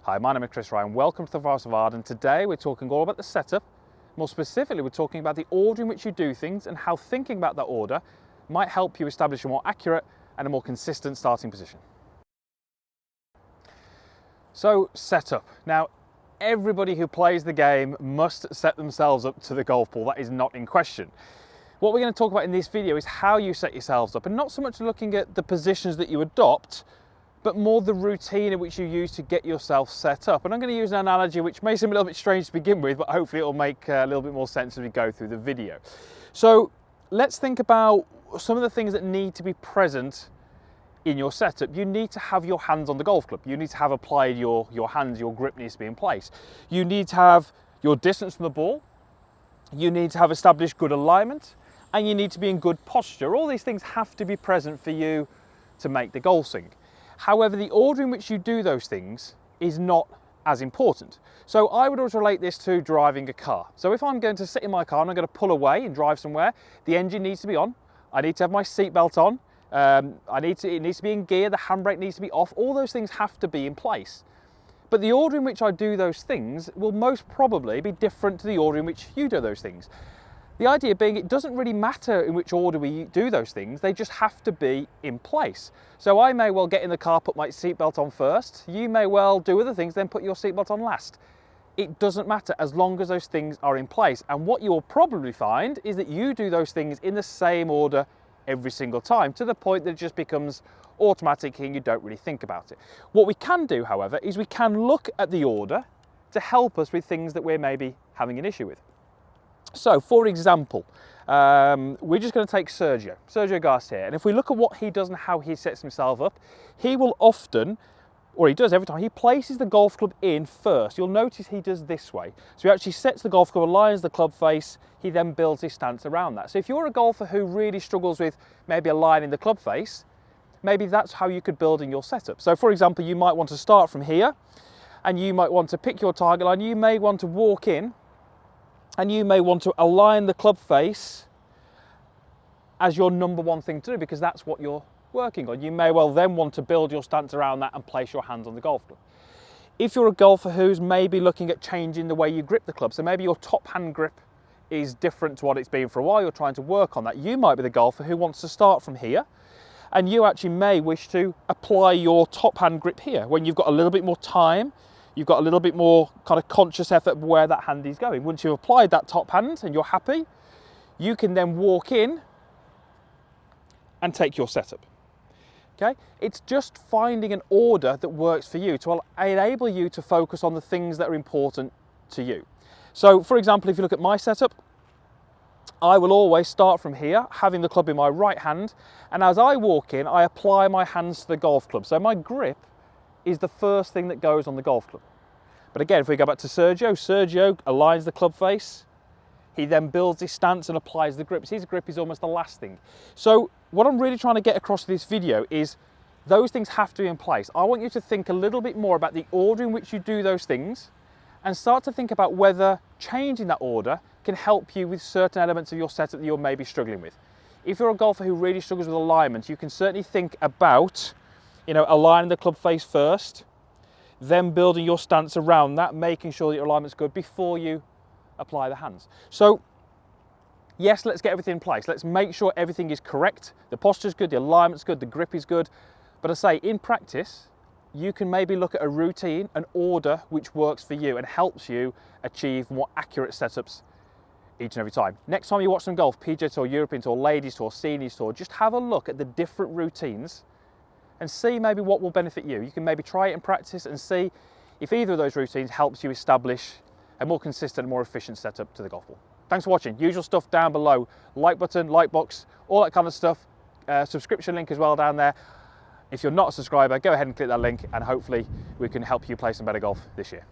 Hi, my name is Chris Ryan. Welcome to the Forest of Arden. Today we're talking all about the setup. More specifically, we're talking about the order in which you do things and how thinking about that order might help you establish a more accurate and a more consistent starting position. So, setup. Now, everybody who plays the game must set themselves up to the golf ball. That is not in question. What we're going to talk about in this video is how you set yourselves up, and not so much looking at the positions that you adopt, but more the routine in which you use to get yourself set up. And I'm going to use an analogy which may seem a little bit strange to begin with, but hopefully it will make a little bit more sense as we go through the video. So let's think about some of the things that need to be present in your setup. You need to have your hands on the golf club. You need to have applied your hands, your grip needs to be in place. You need to have your distance from the ball. You need to have established good alignment, and you need to be in good posture. All these things have to be present for you to make the golf swing. However, the order in which you do those things is not as important. So I would always relate this to driving a car. So if I'm going to sit in my car and I'm going to pull away and drive somewhere, the engine needs to be on. I need to have my seatbelt on. It needs to be in gear. The handbrake needs to be off. All those things have to be in place. But the order in which I do those things will most probably be different to the order in which you do those things. The idea being, it doesn't really matter in which order we do those things, they just have to be in place. So I may well get in the car, put my seatbelt on first, you may well do other things, then put your seatbelt on last. It doesn't matter as long as those things are in place. And what you'll probably find is that you do those things in the same order every single time, to the point that it just becomes automatic and you don't really think about it. What we can do, however, is we can look at the order to help us with things that we're maybe having an issue with. So, for example, we're just going to take Sergio Garcia, and if we look at what he does and how he sets himself up, he will often, or he does every time, he places the golf club in first. You'll notice he does this way. So he actually sets the golf club, aligns the club face, he then builds his stance around that. So if you're a golfer who really struggles with maybe aligning the club face, maybe that's how you could build in your setup. So for example, you might want to start from here, and you might want to pick your target line, you may want to walk in, and you may want to align the club face as your number one thing to do, because that's what you're working on. You may well then want to build your stance around that and place your hands on the golf club. If you're a golfer who's maybe looking at changing the way you grip the club, so maybe your top hand grip is different to what it's been for a while, you're trying to work on that, you might be the golfer who wants to start from here, and you actually may wish to apply your top hand grip here when you've got a little bit more time. You've got a little bit more kind of conscious effort where that hand is going. Once you've applied that top hand and you're happy, you can then walk in and take your setup. Okay? It's just finding an order that works for you to enable you to focus on the things that are important to you. So, for example, if you look at my setup, I will always start from here, having the club in my right hand, and as I walk in, I apply my hands to the golf club. So my grip is the first thing that goes on the golf club. But again, if we go back to Sergio aligns the club face, he then builds his stance and applies the grip. His grip is almost the last thing. So what I'm really trying to get across this video is those things have to be in place. I want you to think a little bit more about the order in which you do those things, and start to think about whether changing that order can help you with certain elements of your setup that you're maybe struggling with. If you're a golfer who really struggles with alignment, you can certainly think about aligning the club face first, then building your stance around that, making sure that your alignment's good before you apply the hands. So, yes, let's get everything in place. Let's make sure everything is correct. The posture's good, the alignment's good, the grip is good. But I say, in practice, you can maybe look at a routine, an order which works for you and helps you achieve more accurate setups each and every time. Next time you watch some golf, PGA Tour, European Tour, Ladies Tour, Seniors Tour, just have a look at the different routines and see maybe what will benefit you. You can maybe try it in practice and see if either of those routines helps you establish a more consistent, more efficient setup to the golf ball. Thanks for watching. Usual stuff down below. Like button, like box, all that kind of stuff. Subscription link as well down there. If you're not a subscriber, go ahead and click that link, and hopefully we can help you play some better golf this year.